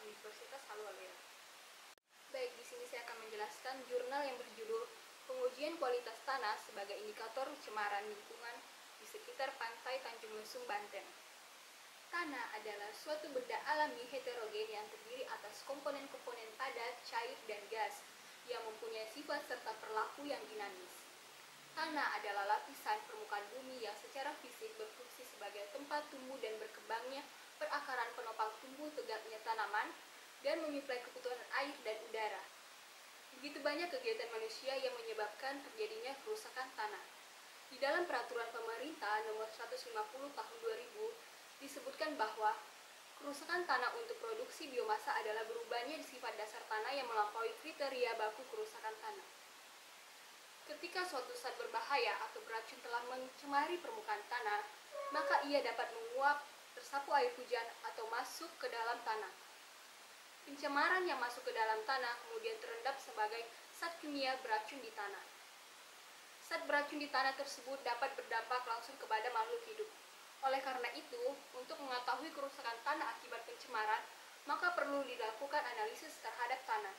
Universitas Halmahera. Baik, di sini saya akan menjelaskan jurnal yang berjudul Pengujian Kualitas Tanah sebagai Indikator Pencemaran Lingkungan di sekitar Pantai Tanjung Lesung, Banten. Tanah adalah suatu benda alami heterogen yang terdiri atas komponen-komponen padat, cair, dan gas yang mempunyai sifat serta perilaku yang dinamis. Tanah adalah lapisan permukaan bumi yang secara fisik berfungsi sebagai tempat tumbuh dan berkembangnya perakaran penopang tumbuh tegaknya tanaman dan menyuplai kebutuhan air dan udara. Begitu banyak kegiatan manusia yang menyebabkan terjadinya kerusakan tanah. Di dalam peraturan pemerintah nomor 150 tahun 2000 disebutkan bahwa kerusakan tanah untuk produksi biomasa adalah berubahnya sifat dasar tanah yang melampaui kriteria baku kerusakan tanah. Ketika suatu zat berbahaya atau beracun telah mencemari permukaan tanah, maka ia dapat menguap, tersapu air hujan, atau masuk ke dalam tanah. Pencemaran yang masuk ke dalam tanah kemudian terendap sebagai zat kimia beracun di tanah. Zat beracun di tanah tersebut dapat berdampak langsung kepada makhluk hidup. Oleh karena itu, untuk mengetahui kerusakan tanah akibat pencemaran, maka perlu dilakukan analisis terhadap tanah.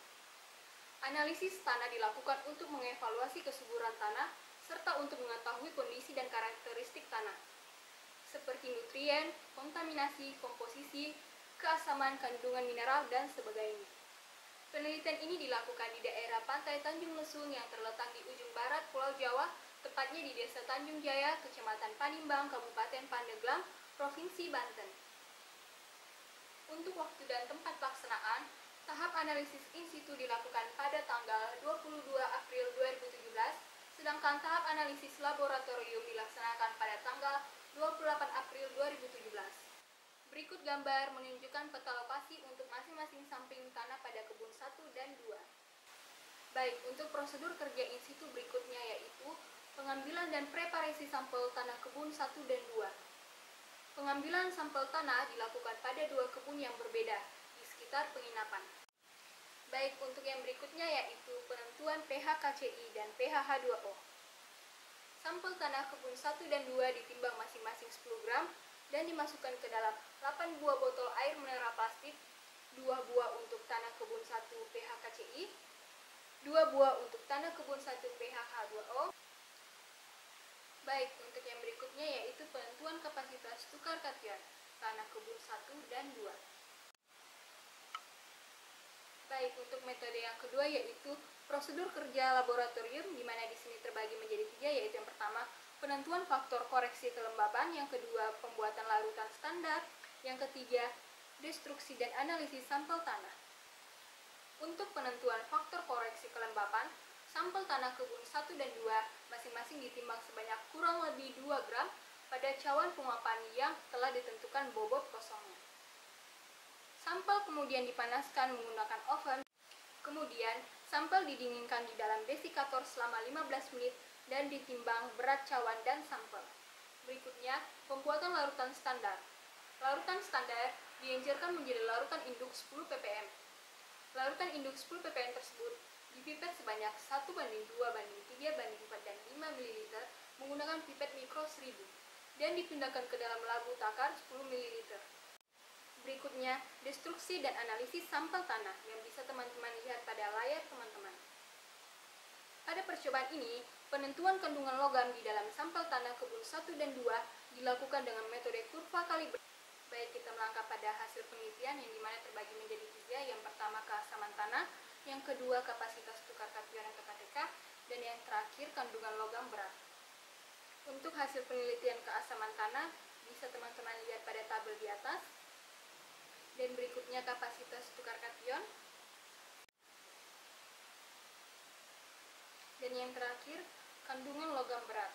Analisis tanah dilakukan untuk mengevaluasi kesuburan tanah serta untuk mengetahui kondisi dan karakteristik tanah, seperti nutrien, kontaminasi, komposisi, keasaman, kandungan mineral, dan sebagainya. Penelitian ini dilakukan di daerah Pantai Tanjung Lesung yang terletak di ujung barat Pulau Jawa, tepatnya di Desa Tanjung Jaya, Kecamatan Panimbang, Kabupaten Pandeglang, Provinsi Banten. Untuk waktu dan tempat pelaksanaan, tahap analisis in situ dilakukan pada tanggal 22 April 2017, sedangkan tahap analisis laboratorium dilaksanakan pada tanggal 28 April 2017. Berikut gambar menunjukkan peta lokasi untuk masing-masing samping tanah pada kebun 1 dan 2. Baik, untuk prosedur kerja in situ berikutnya yaitu pengambilan dan preparasi sampel tanah kebun 1 dan 2. Pengambilan sampel tanah dilakukan pada 2 kebun yang berbeda di sekitar penginapan. Baik, untuk yang berikutnya yaitu penentuan pH KCI dan pH H2O. Sampel tanah kebun 1 dan 2 ditimbang masing-masing 10 gram dan dimasukkan ke dalam 8 buah botol air mineral plastik, 2 buah untuk tanah kebun 1 pH KCI, 2 buah untuk tanah kebun 1 pH H2O. Baik, untuk yang berikutnya yaitu penentuan kapasitas tukar kation tanah kebun 1 dan 2. Baik, untuk metode yang kedua yaitu prosedur kerja laboratorium, di mana di sini terbagi menjadi 3, yaitu yang pertama penentuan faktor koreksi kelembapan, yang kedua pembuatan larutan standar, yang ketiga destruksi dan analisis sampel tanah. Untuk penentuan faktor koreksi kelembapan, sampel tanah kebun 1 dan 2 masing-masing ditimbang sebanyak kurang lebih 2 gram pada cawan penguapan yang telah ditentukan bobot kosongnya. Sampel kemudian dipanaskan menggunakan oven, kemudian sampel didinginkan di dalam desikator selama 15 menit dan ditimbang berat cawan dan sampel. Berikutnya, pembuatan larutan standar. Larutan standar dianjurkan menjadi larutan induk 10 ppm. Larutan induk 10 ppm tersebut dipipet sebanyak 1:2:3:4 dan 5 ml menggunakan pipet mikro 1000 dan dipindahkan ke dalam labu takar 10 ml. Berikutnya, destruksi dan analisis sampel tanah yang bisa teman-teman lihat pada layar teman-teman. Pada percobaan ini, penentuan kandungan logam di dalam sampel tanah kebun 1 dan 2 dilakukan dengan metode kurva kalibrasi. Baik, kita melangkah pada hasil penelitian yang dimana terbagi menjadi 3, yang pertama keasaman tanah, yang kedua kapasitas tukar kation atau KTK, dan yang terakhir kandungan logam berat. Untuk hasil penelitian keasaman tanah bisa teman-teman lihat pada tabel di atas. Dan berikutnya kapasitas tukar kation. Dan yang terakhir, kandungan logam berat.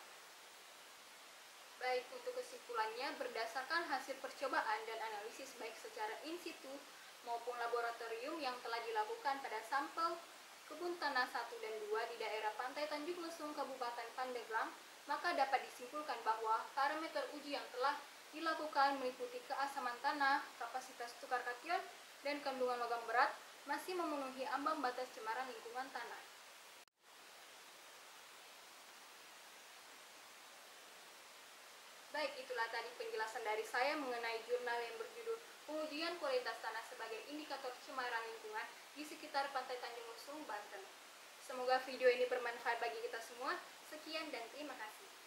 Baik, untuk kesimpulannya, berdasarkan hasil percobaan dan analisis baik secara in situ maupun laboratorium yang telah dilakukan pada sampel kebun tanah 1 dan 2 di daerah Pantai Tanjung Lesung, Kabupaten Pandeglang, maka dapat disimpulkan bahwa parameter uji yang telah dilakukan meliputi keasaman tanah, kapasitas tukar kation, dan kandungan logam berat masih memenuhi ambang batas cemaran lingkungan tanah. Baik, itulah tadi penjelasan dari saya mengenai jurnal yang berjudul Pengujian Kualitas Tanah sebagai Indikator sekitar Pantai Tanjung Lesung, Banten. Semoga video ini bermanfaat bagi kita semua. Sekian dan terima kasih.